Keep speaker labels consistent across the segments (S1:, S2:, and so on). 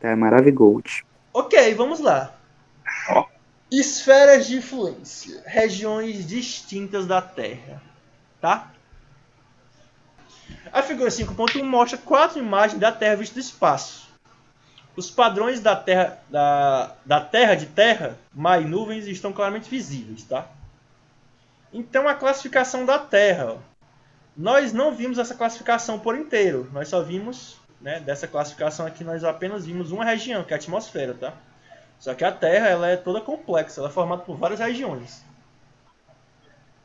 S1: Tá, Maravigold.
S2: Ok, vamos lá. Esferas de influência. Regiões distintas da Terra. Tá? A figura 5.1 mostra 4 imagens da Terra vista do espaço. Os padrões da Terra, da Terra de terra, mar e nuvens estão claramente visíveis. Tá? Então a classificação da Terra. Ó. Nós não vimos essa classificação por inteiro. Nós só vimos, né, dessa classificação aqui, nós apenas vimos uma região, que é a atmosfera. Tá? Só que a Terra ela é toda complexa, ela é formada por várias regiões.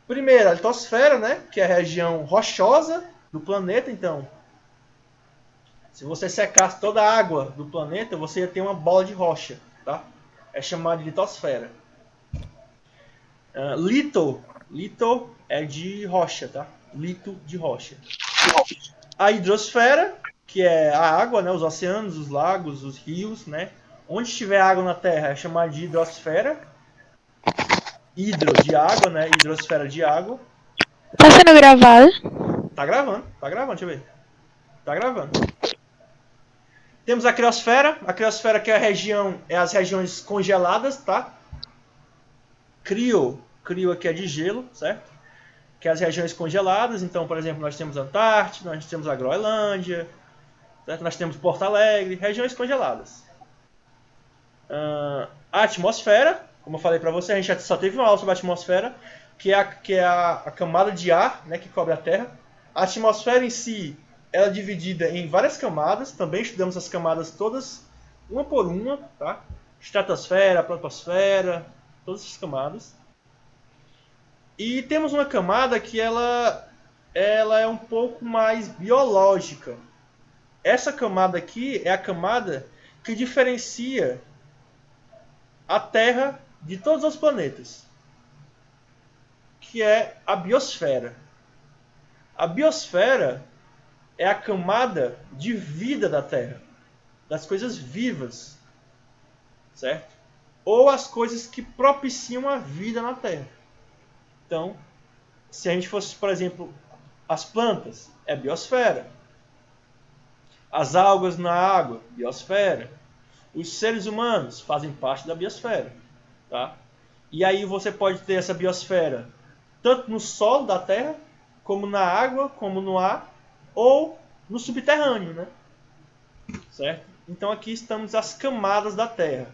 S2: Primeiro, a litosfera, né, que é a região rochosa do planeta. Então, se você secasse toda a água do planeta, você ia ter uma bola de rocha. Tá? É chamada de litosfera. Lito é de rocha. Tá? Lito de rocha. A hidrosfera, que é a água, né, os oceanos, os lagos, os rios. Né? Onde tiver água na Terra é chamada de hidrosfera. Hidro de água, né? Hidrosfera de água.
S3: Tá sendo gravado?
S2: Tá gravando, deixa eu ver. Tá gravando. Temos a criosfera que é a região, é as regiões congeladas, tá? Crio aqui é de gelo, certo? Que é as regiões congeladas. Então, por exemplo, nós temos a Antártida, nós temos a Groenlândia, certo? Nós temos Porto Alegre, regiões congeladas. A atmosfera, como eu falei para você, a gente só teve uma aula sobre a atmosfera, que é a camada de ar, né, que cobre a Terra. A atmosfera em si, ela é dividida em várias camadas. Também estudamos as camadas todas, uma por uma, tá? Estratosfera, troposfera, todas essas camadas. E temos uma camada que ela é um pouco mais biológica. Essa camada aqui é a camada que diferencia a Terra de todos os planetas, que é a biosfera. A biosfera é a camada de vida da Terra, das coisas vivas, certo? Ou as coisas que propiciam a vida na Terra. Então, se a gente fosse, por exemplo, as plantas, é biosfera. As algas na água, biosfera. Os seres humanos fazem parte da biosfera, tá? E aí você pode ter essa biosfera tanto no solo da Terra, como na água, como no ar, ou no subterrâneo, né? Certo? Então aqui estamos as camadas da Terra.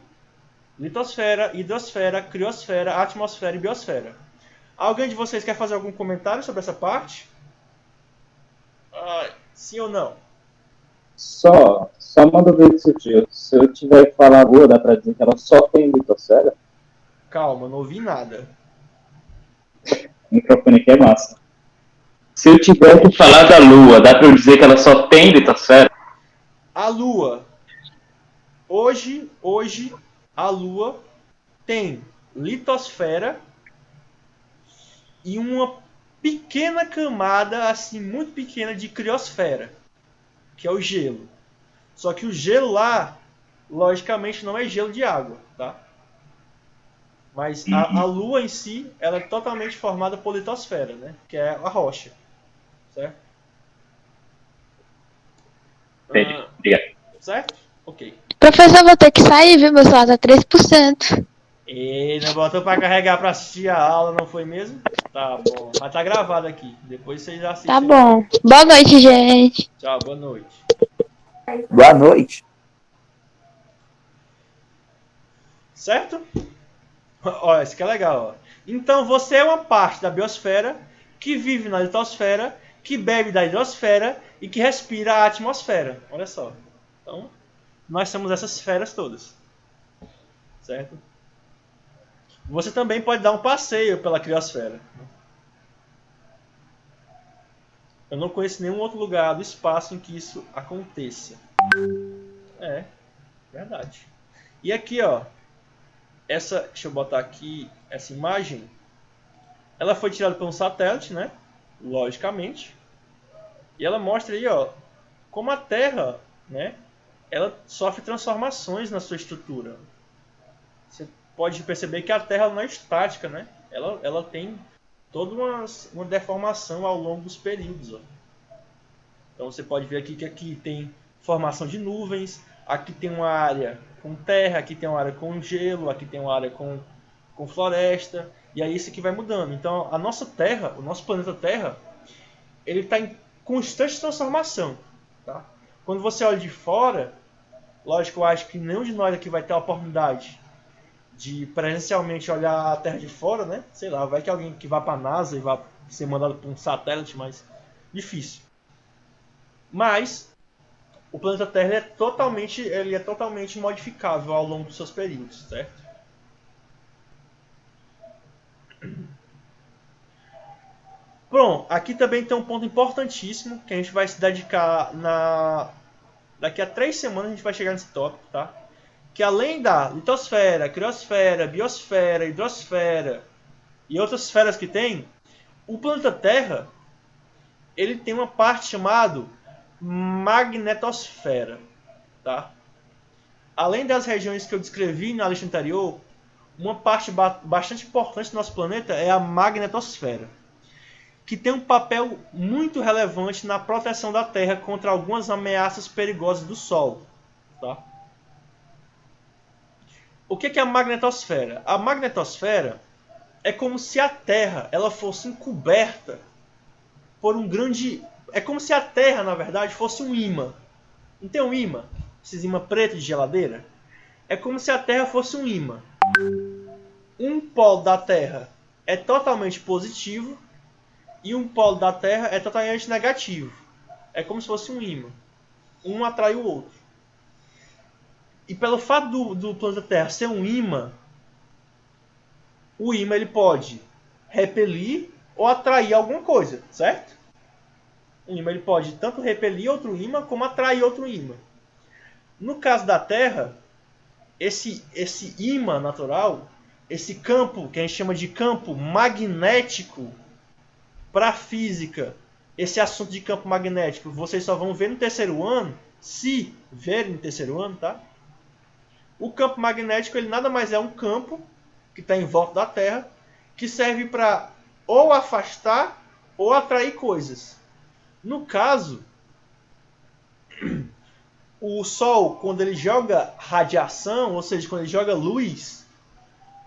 S2: Litosfera, hidrosfera, criosfera, atmosfera e biosfera. Alguém de vocês quer fazer algum comentário sobre essa parte? Sim ou não?
S4: Só uma dúvida sutil. Se eu tiver que falar Lua, dá pra dizer que ela só tem litosfera?
S2: Calma, não ouvi nada.
S4: O microfone aqui é massa. Se eu tiver que falar da Lua, dá pra eu dizer que ela só tem litosfera?
S2: A Lua. Hoje, a Lua tem litosfera e uma pequena camada, assim, muito pequena, de criosfera, que é o gelo. Só que o gelo lá, logicamente, não é gelo de água, tá? Mas a Lua em si, ela é totalmente formada por litosfera, né? Que é a rocha, certo?
S4: Obrigado.
S2: Certo? Ok.
S3: Professor, vou ter que sair, viu? Meu celular tá 3%.
S2: E não botou pra carregar pra assistir a aula, não foi mesmo? Tá bom. Mas tá gravado aqui. Depois vocês assistem.
S3: Tá bom. Boa noite, gente.
S2: Tchau, boa noite.
S1: Boa noite.
S2: Certo? Olha, isso que é legal. Ó. Então você é uma parte da biosfera que vive na litosfera, que bebe da hidrosfera e que respira a atmosfera. Olha só. Então, nós somos essas esferas todas. Certo? Você também pode dar um passeio pela criosfera. Eu não conheço nenhum outro lugar do espaço em que isso aconteça. É, verdade. E aqui, ó, deixa eu botar aqui essa imagem. Ela foi tirada por um satélite, né? Logicamente. E ela mostra aí, ó, como a Terra, né? Ela sofre transformações na sua estrutura. Você pode perceber que a Terra não é estática, né? Ela tem toda uma deformação ao longo dos períodos, ó. Então você pode ver aqui que aqui tem formação de nuvens, aqui tem uma área com terra, aqui tem uma área com gelo, aqui tem uma área com floresta, e aí isso aqui vai mudando. Então a nossa Terra, o nosso planeta Terra, ele está em constante transformação. Tá? Quando você olha de fora, lógico, eu acho que nenhum de nós aqui vai ter a oportunidade de presencialmente olhar a Terra de fora, né? Sei lá, vai que alguém que vá para a NASA e vá ser mandado por um satélite, mas difícil. Mas o planeta Terra ele é totalmente modificável ao longo dos seus períodos, certo? Bom, aqui também tem um ponto importantíssimo que a gente vai se dedicar daqui a 3 semanas a gente vai chegar nesse tópico, tá? Que além da litosfera, criosfera, biosfera, hidrosfera e outras esferas que tem, o planeta Terra ele tem uma parte chamada magnetosfera, tá? Além das regiões que eu descrevi na lista anterior, uma parte bastante importante do nosso planeta é a magnetosfera, que tem um papel muito relevante na proteção da Terra contra algumas ameaças perigosas do Sol. Tá? O que é a magnetosfera? A magnetosfera é como se a Terra ela fosse encoberta por um grande... É como se a Terra, na verdade, fosse um ímã. Não tem um ímã? Esses ímã preto de geladeira? É como se a Terra fosse um ímã. Um polo da Terra é totalmente positivo e um polo da Terra é totalmente negativo. É como se fosse um ímã. Um atrai o outro. E pelo fato do planeta Terra ser um ímã, o ímã ele pode repelir ou atrair alguma coisa, certo? O ímã ele pode tanto repelir outro ímã como atrair outro ímã. No caso da Terra, esse ímã natural, esse campo que a gente chama de campo magnético, para a física, esse assunto de campo magnético, vocês só vão ver no terceiro ano, se verem no terceiro ano, tá? O campo magnético ele nada mais é um campo que está em volta da Terra, que serve para ou afastar ou atrair coisas. No caso, o Sol, quando ele joga radiação, ou seja, quando ele joga luz,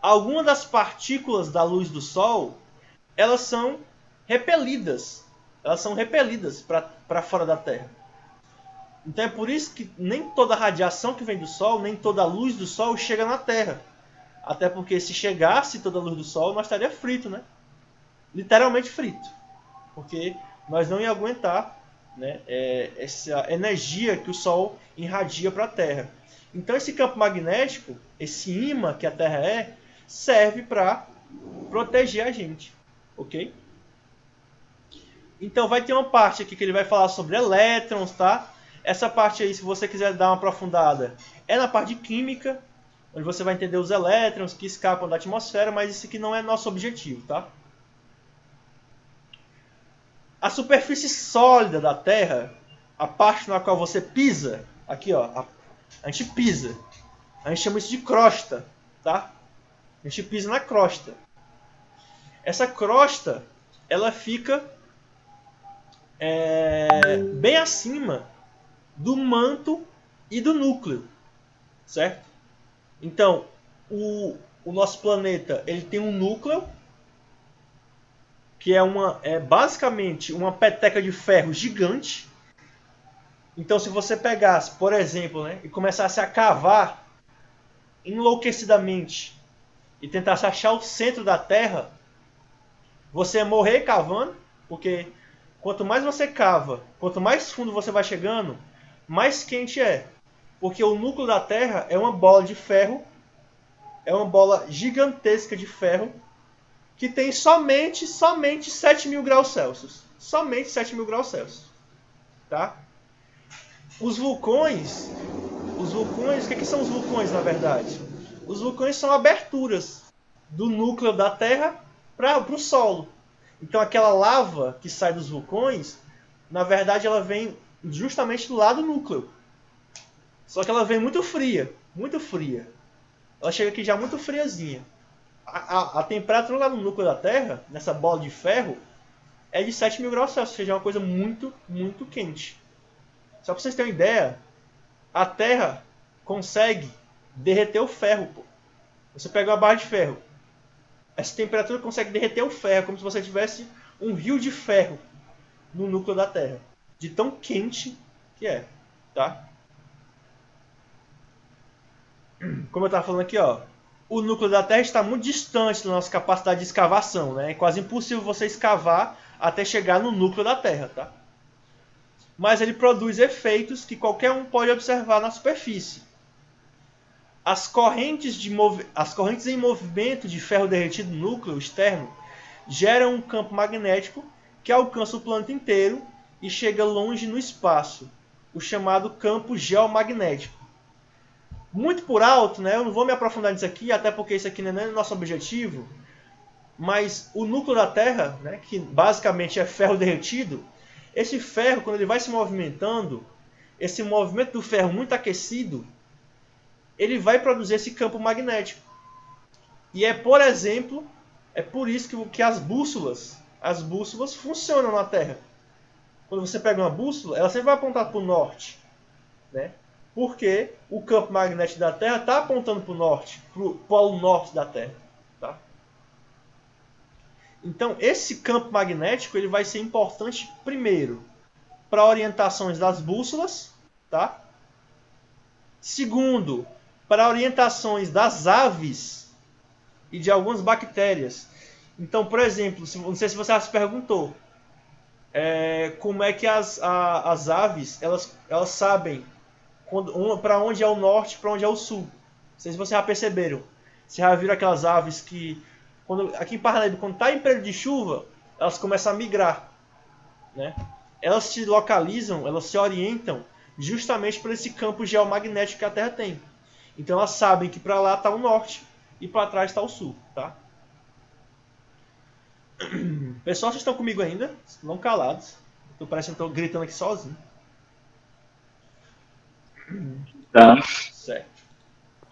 S2: algumas das partículas da luz do Sol, elas são repelidas. Elas são repelidas para fora da Terra. Então é por isso que nem toda a radiação que vem do Sol, nem toda a luz do Sol chega na Terra. Até porque se chegasse toda a luz do Sol, nós estaríamos fritos, né? Literalmente frito. Porque nós não ia aguentar, né, essa energia que o Sol irradia para a Terra. Então esse campo magnético, esse ímã que a Terra serve para proteger a gente. Ok? Então vai ter uma parte aqui que ele vai falar sobre elétrons, tá? Essa parte aí, se você quiser dar uma aprofundada, é na parte de química, onde você vai entender os elétrons que escapam da atmosfera, mas isso aqui não é nosso objetivo, tá? A superfície sólida da Terra, a parte na qual você pisa, aqui ó, a gente pisa, a gente chama isso de crosta, tá? A gente pisa na crosta. Essa crosta, ela fica bem acima do manto e do núcleo, certo? Então, o nosso planeta ele tem um núcleo que é basicamente uma peteca de ferro gigante. Então, se você pegasse, por exemplo, né, e começasse a cavar enlouquecidamente e tentasse achar o centro da Terra, você ia morrer cavando, porque quanto mais você cava, quanto mais fundo você vai chegando, mais quente é. Porque o núcleo da Terra é uma bola de ferro, é uma bola gigantesca de ferro, que tem somente 7.000 graus Celsius. Somente 7.000 graus Celsius. Tá? Os vulcões, o que são os vulcões na verdade? Os vulcões são aberturas do núcleo da Terra para o solo. Então aquela lava que sai dos vulcões, na verdade ela vem justamente do lado do núcleo. Só que ela vem muito fria, muito fria. Ela chega aqui já muito friazinha. A temperatura lá no núcleo da Terra, nessa bola de ferro, é de 7.000 graus Celsius, ou seja, é uma coisa muito, muito quente. Só para vocês terem uma ideia, a Terra consegue derreter o ferro, pô. Você pega uma barra de ferro. Essa temperatura consegue derreter o ferro, como se você tivesse um rio de ferro no núcleo da Terra. De tão quente que é, tá? Como eu estava falando aqui, ó, o núcleo da Terra está muito distante da nossa capacidade de escavação, né? É quase impossível você escavar até chegar no núcleo da Terra, tá? Mas ele produz efeitos que qualquer um pode observar na superfície. As correntes em movimento de ferro derretido no núcleo externo geram um campo magnético que alcança o planeta inteiro e chega longe no espaço, o chamado campo geomagnético. Muito por alto, né? Eu não vou me aprofundar nisso aqui, até porque isso aqui não é nosso objetivo, mas o núcleo da Terra, né, que basicamente é ferro derretido, esse ferro, quando ele vai se movimentando, esse movimento do ferro muito aquecido, ele vai produzir esse campo magnético. E é, por exemplo, é por isso que as bússolas funcionam na Terra. Quando você pega uma bússola, ela sempre vai apontar para o norte, né? Porque o campo magnético da Terra está apontando para o norte, para o polo norte da Terra. Tá? Então, esse campo magnético ele vai ser importante, primeiro, para orientações das bússolas. Tá? Segundo, para orientações das aves e de algumas bactérias. Então, por exemplo, não sei se você já se perguntou, como é que as aves elas sabem para onde é o norte, para onde é o sul. Não sei se vocês já perceberam. Vocês já viram aquelas aves que, aqui em Parnaíba, quando está em período de chuva, elas começam a migrar. Né? Elas se localizam, elas se orientam justamente por esse campo geomagnético que a Terra tem. Então elas sabem que para lá está o norte e para trás está o sul. Tá? Pessoal, vocês estão comigo ainda? Não calados. Estou parecendo que estou gritando aqui sozinho.
S4: Tá.
S2: Certo.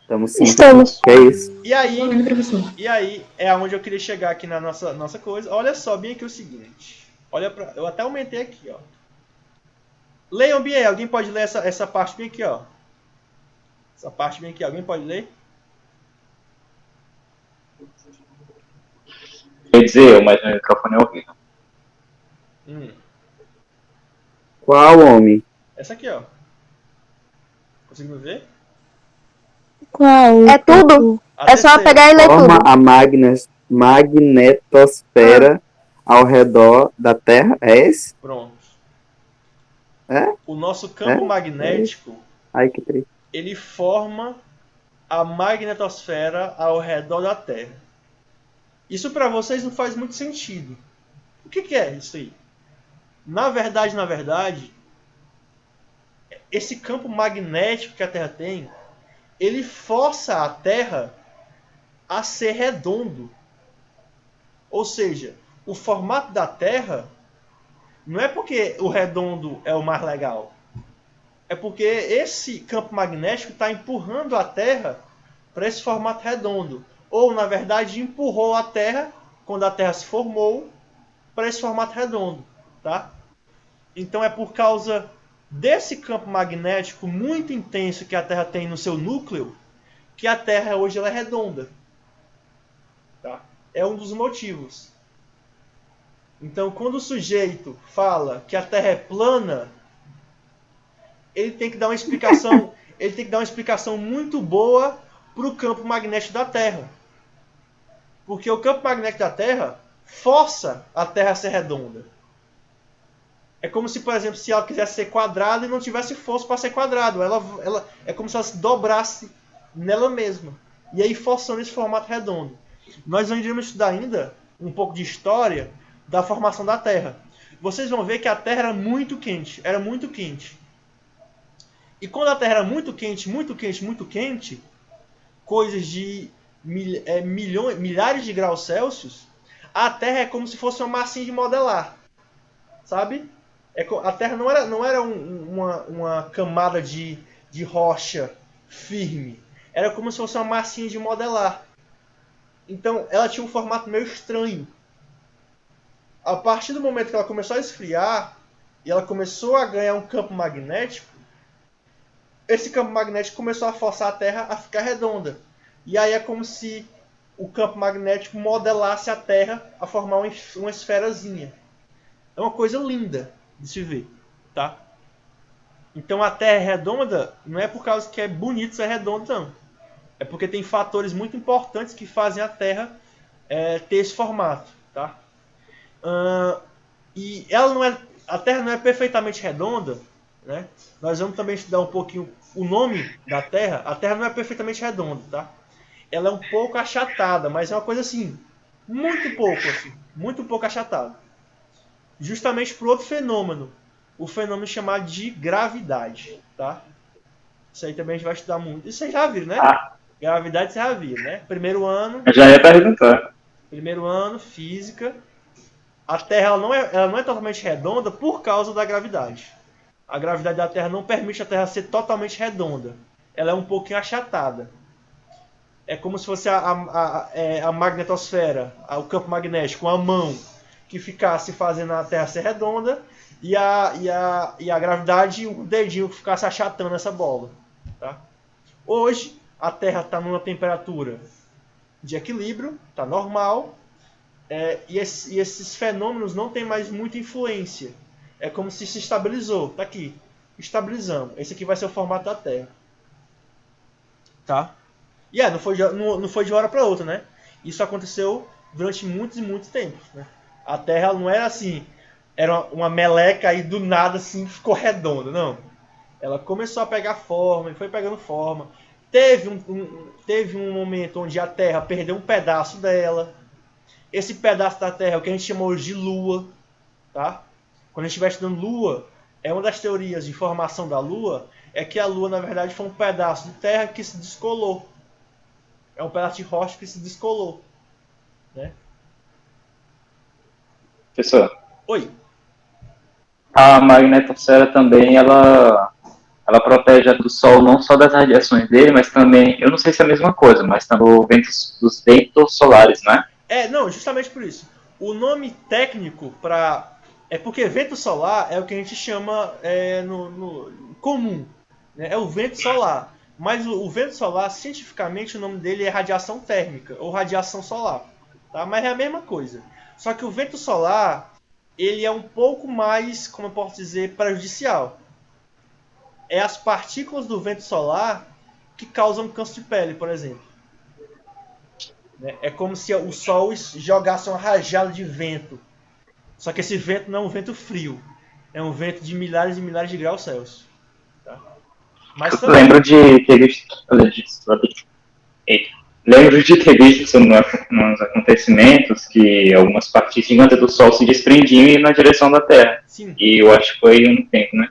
S1: Estamos sim.
S3: Estamos.
S1: Que é isso?
S2: E aí,
S5: Ouvindo, professor.
S2: e aí é aonde eu queria chegar aqui na nossa coisa. Olha só bem aqui o seguinte. Olha pra, eu até aumentei aqui, ó. Leiam bem aí. Alguém pode ler essa parte bem aqui, ó. Essa parte bem aqui. Alguém pode ler?
S4: Quer dizer eu, mas meu microfone é horrível.
S1: Qual homem?
S2: Essa aqui, ó. Conseguiu ver?
S3: Qual?
S6: É tudo?
S2: A
S6: É só
S2: terceira.
S6: pegar e ler
S1: Forma
S6: tudo.
S1: a magnetosfera ao redor da Terra? É esse?
S2: Pronto.
S1: É?
S2: O nosso campo magnético,
S1: Ai, que triste.
S2: ele forma a magnetosfera ao redor da Terra. Isso para vocês não faz muito sentido. O que é isso aí? Na verdade, esse campo magnético que a Terra tem, ele força a Terra a ser redondo. Ou seja, o formato da Terra não é porque o redondo é o mais legal. É porque esse campo magnético está empurrando a Terra para esse formato redondo. Ou, na verdade, empurrou a Terra, quando a Terra se formou, para esse formato redondo. Tá? Então é por causa desse campo magnético muito intenso que a Terra tem no seu núcleo que a Terra hoje ela é redonda. Tá? É um dos motivos. Então, quando o sujeito fala que a Terra é plana, ele tem que dar uma explicação, muito boa para o campo magnético da Terra. Porque o campo magnético da Terra força a Terra a ser redonda. É como se, por exemplo, se ela quisesse ser quadrada e não tivesse força para ser quadrada. Ela é como se ela se dobrasse nela mesma. E aí forçando esse formato redondo. Nós iremos estudar ainda um pouco de história da formação da Terra. Vocês vão ver que a Terra era muito quente. Era muito quente. E quando a Terra era muito quente, coisas de milhares de graus Celsius, a Terra é como se fosse uma massinha de modelar. Sabe? A Terra não era uma camada de rocha firme. Era como se fosse uma massinha de modelar. Então, ela tinha um formato meio estranho. A partir do momento que ela começou a esfriar, e ela começou a ganhar um campo magnético, esse campo magnético começou a forçar a Terra a ficar redonda. E aí é como se o campo magnético modelasse a Terra a formar uma esferazinha. É uma coisa linda de se ver, tá? Então a Terra é redonda não é por causa que é bonito ser redonda, não. É porque tem fatores muito importantes que fazem a Terra ter esse formato, tá? E ela não é, a Terra não é perfeitamente redonda, né? Nós vamos também estudar um pouquinho o nome da Terra. A Terra não é perfeitamente redonda, tá? Ela é um pouco achatada, mas é uma coisa assim, muito pouco achatada. Justamente por outro fenômeno, o fenômeno chamado de gravidade, tá? Isso aí também a gente vai estudar muito. Isso vocês já viram, né?
S4: Ah,
S2: Gravidade vocês já viram, né?
S4: eu já ia perguntar.
S2: Primeiro ano, física. A Terra ela não é totalmente redonda por causa da gravidade. A gravidade da Terra não permite a Terra ser totalmente redonda. Ela é um pouquinho achatada. É como se fosse a magnetosfera, o campo magnético, uma mão que ficasse fazendo a Terra ser redonda e a gravidade, um dedinho que ficasse achatando essa bola. Tá? Hoje, a Terra está numa temperatura de equilíbrio, está normal, e esses fenômenos não têm mais muita influência. É como se estabilizou. Tá aqui. Estabilizamos. Esse aqui vai ser o formato da Terra. Tá? E não foi de hora para outra, né? Isso aconteceu durante muitos e muitos tempos. Né? A Terra não era assim, era uma meleca e do nada assim ficou redonda, não. Ela começou a pegar forma e foi pegando forma. Teve um momento onde a Terra perdeu um pedaço dela. Esse pedaço da Terra é o que a gente chama hoje de Lua, tá? Quando a gente estiver estudando Lua, é uma das teorias de formação da Lua é que a Lua na verdade foi um pedaço de terra que se descolou. É um pedaço de rocha que se descolou, né?
S4: Professor,
S2: Oi.
S4: a magnetosfera também, ela protege do Sol não só das radiações dele, mas também, eu não sei se é a mesma coisa, mas também dos ventos solares, né?
S2: Não, justamente por isso. O nome técnico para é porque vento solar é o que a gente chama no comum, né? É o vento solar. Mas o vento solar, cientificamente, o nome dele é radiação térmica ou radiação solar, tá? Mas é a mesma coisa. Só que o vento solar, ele é um pouco mais, como eu posso dizer, prejudicial. É as partículas do vento solar que causam câncer de pele, por exemplo. É como se o Sol jogasse uma rajada de vento. Só que esse vento não é um vento frio. É um vento de milhares e milhares de graus Celsius. Tá? Mas também...
S4: Lembro de ter visto. Lembro de ter visto sobre uns acontecimentos que algumas partículas gigantes do Sol se desprendiam e iam na direção da Terra.
S2: Sim.
S4: E eu acho que foi um tempo, né?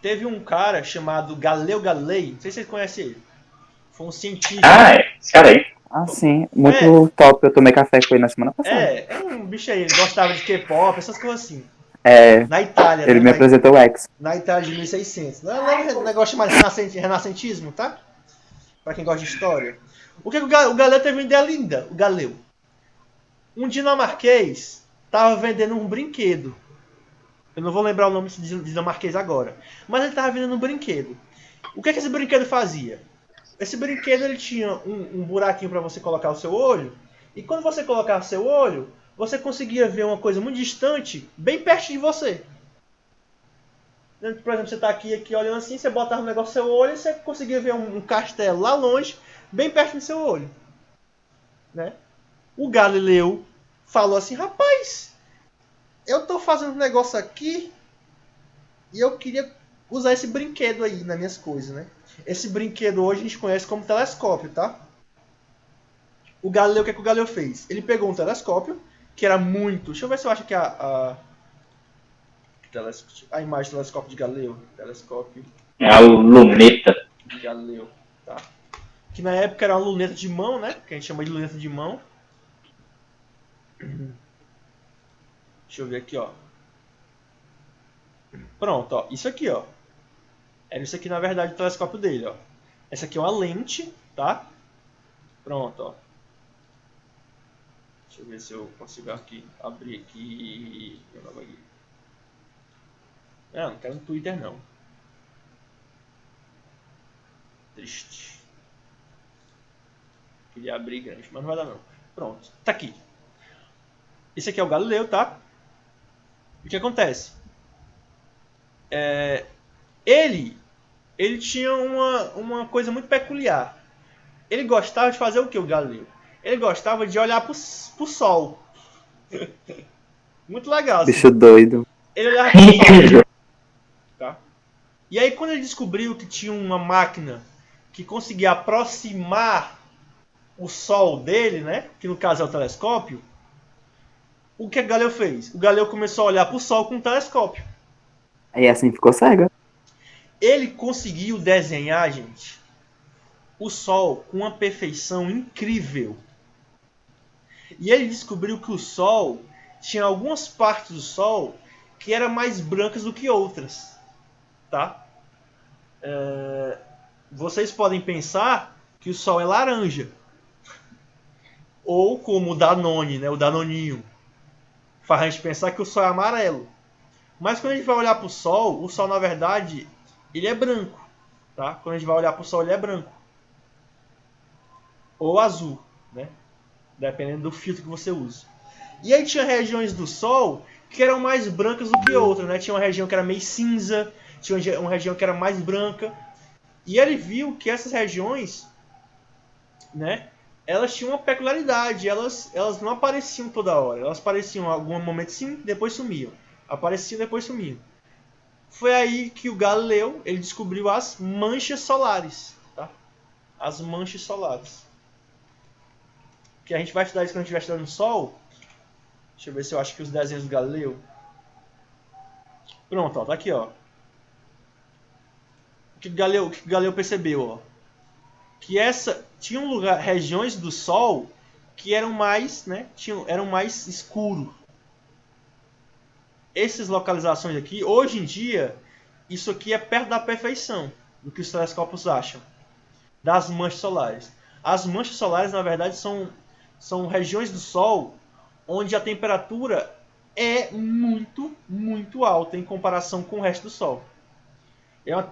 S2: Teve um cara chamado Galileu Galilei. Não sei se vocês conhecem ele. Foi um cientista.
S4: Ah, esse cara aí.
S1: Ah, sim. Muito top. Eu tomei café com ele na semana passada.
S2: É um bicho aí. Ele gostava de K-pop, essas coisas assim.
S1: É,
S2: Na Itália,
S1: ele
S2: né?
S1: me apresentou o X.
S2: Na Itália de 1600. Não é um negócio chamado renascentismo, tá? Pra quem gosta de história. O Galileu teve uma ideia linda, o Galileu. Um dinamarquês estava vendendo um brinquedo. Eu não vou lembrar o nome desse dinamarquês agora. Mas ele estava vendendo um brinquedo. O que esse brinquedo fazia? Esse brinquedo ele tinha um buraquinho para você colocar o seu olho. E quando você colocava o seu olho, você conseguia ver uma coisa muito distante, bem perto de você. Por exemplo, você está aqui olhando assim, você botava um negócio no seu olho e você conseguia ver um castelo lá longe, bem perto do seu olho. Né? O Galileu falou assim, rapaz, eu estou fazendo um negócio aqui e eu queria usar esse brinquedo aí nas minhas coisas, né? Esse brinquedo hoje a gente conhece como telescópio, tá? O Galileu, o que é que o Galileu fez? Ele pegou um telescópio, que era muito... Deixa eu ver se eu acho que a imagem do telescópio de Galileu. Telescópio
S4: É a luneta.
S2: de Galileu, tá? Que na época era uma luneta de mão, né? Que a gente chama de luneta de mão. Deixa eu ver aqui, ó. Pronto, ó. Isso aqui, ó. Era isso aqui, na verdade, o telescópio dele, ó. Essa aqui é uma lente, tá? Pronto, ó. Deixa eu ver se eu consigo abrir aqui. Não quero no Twitter, não. Triste. Queria abrir grande, mas não vai dar não. Pronto, tá aqui. Esse aqui é o Galileu, tá? O que acontece? Ele tinha uma coisa muito peculiar. Ele gostava de fazer o que, o Galileu? Ele gostava de olhar pro Sol. Muito legal, assim.
S1: Bicho doido.
S2: Ele olhava pro Sol. Tá? E aí, quando ele descobriu que tinha uma máquina que conseguia aproximar o Sol dele, né? Que no caso é o telescópio. O que o Galileu fez? O Galileu começou a olhar pro Sol com um telescópio.
S1: Aí assim ficou cega.
S2: Ele conseguiu desenhar, gente, o Sol com uma perfeição incrível. E ele descobriu que o Sol tinha algumas partes do Sol que eram mais brancas do que outras. Tá? Vocês podem pensar que o Sol é laranja. Ou como o Danone, né? O Danoninho. Faz a gente pensar que o Sol é amarelo. Mas quando a gente vai olhar para o Sol na verdade, ele é branco. Tá? Quando a gente vai olhar para o Sol, ele é branco. Ou azul, né? Dependendo do filtro que você usa. E aí tinha regiões do Sol que eram mais brancas do que outras, né? Tinha uma região que era meio cinza, tinha uma região que era mais branca. E ele viu que essas regiões, né? Elas tinham uma peculiaridade, elas não apareciam toda hora. Elas apareciam em algum momento sim, depois sumiam. Apareciam, depois sumiam. Foi aí que o Galileu ele descobriu as manchas solares. Tá? As manchas solares. Que a gente vai estudar isso quando a gente estiver estudando o Sol. Deixa eu ver se eu acho que os desenhos do Galileu. Pronto, ó, tá aqui, ó. O que o Galileu percebeu, ó. Que tinha regiões do Sol que eram mais, né, eram mais escuro. Essas localizações aqui, hoje em dia, isso aqui é perto da perfeição do que os telescópios acham das manchas solares. As manchas solares, na verdade, são regiões do Sol onde a temperatura é muito, muito alta em comparação com o resto do Sol.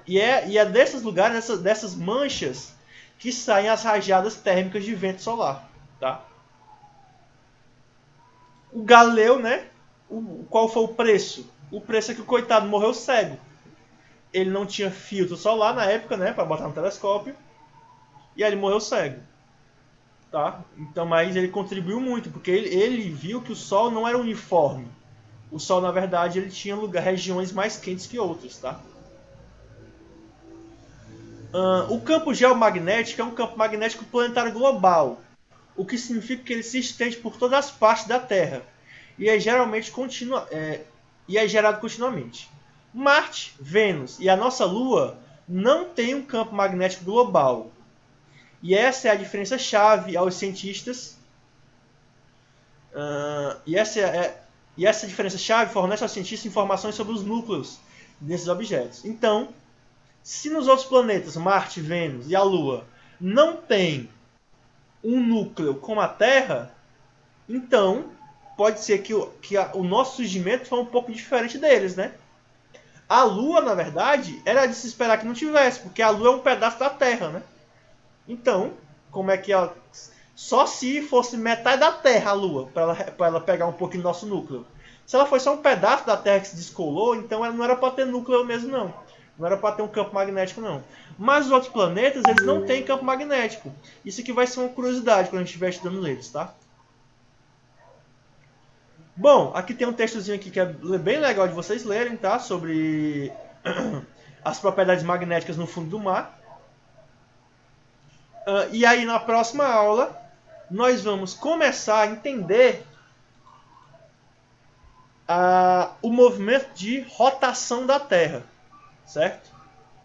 S2: E é desses lugares, dessas manchas, que saem as rajadas térmicas de vento solar. Tá? O Galileu, né? Qual foi o preço? O preço é que o coitado morreu cego. Ele não tinha filtro solar na época, né? Para botar no telescópio. E aí ele morreu cego. Tá? Então, mas ele contribuiu muito, porque ele viu que o Sol não era uniforme. O Sol, na verdade, ele tinha regiões mais quentes que outras. Tá? O campo geomagnético é um campo magnético planetário global, o que significa que ele se estende por todas as partes da Terra e é gerado continuamente. Marte, Vênus e a nossa Lua não têm um campo magnético global. E essa é a diferença-chave aos cientistas. E essa diferença-chave fornece aos cientistas informações sobre os núcleos desses objetos. Então, se nos outros planetas, Marte, Vênus e a Lua, não tem um núcleo como a Terra, então pode ser que o nosso surgimento foi um pouco diferente deles, né? A Lua, na verdade, era de se esperar que não tivesse, porque a Lua é um pedaço da Terra, né? Então, como é que ela... Só se fosse metade da Terra a Lua, para ela pegar um pouquinho do nosso núcleo. Se ela foi só um pedaço da Terra que se descolou, então ela não era para ter núcleo mesmo, não. Não era para ter um campo magnético, não. Mas os outros planetas, eles não têm campo magnético. Isso aqui vai ser uma curiosidade quando a gente estiver estudando eles, tá? Bom, aqui tem um textozinho aqui que é bem legal de vocês lerem, tá? Sobre as propriedades magnéticas no fundo do mar. E aí, na próxima aula, nós vamos começar a entender o movimento de rotação da Terra. Certo?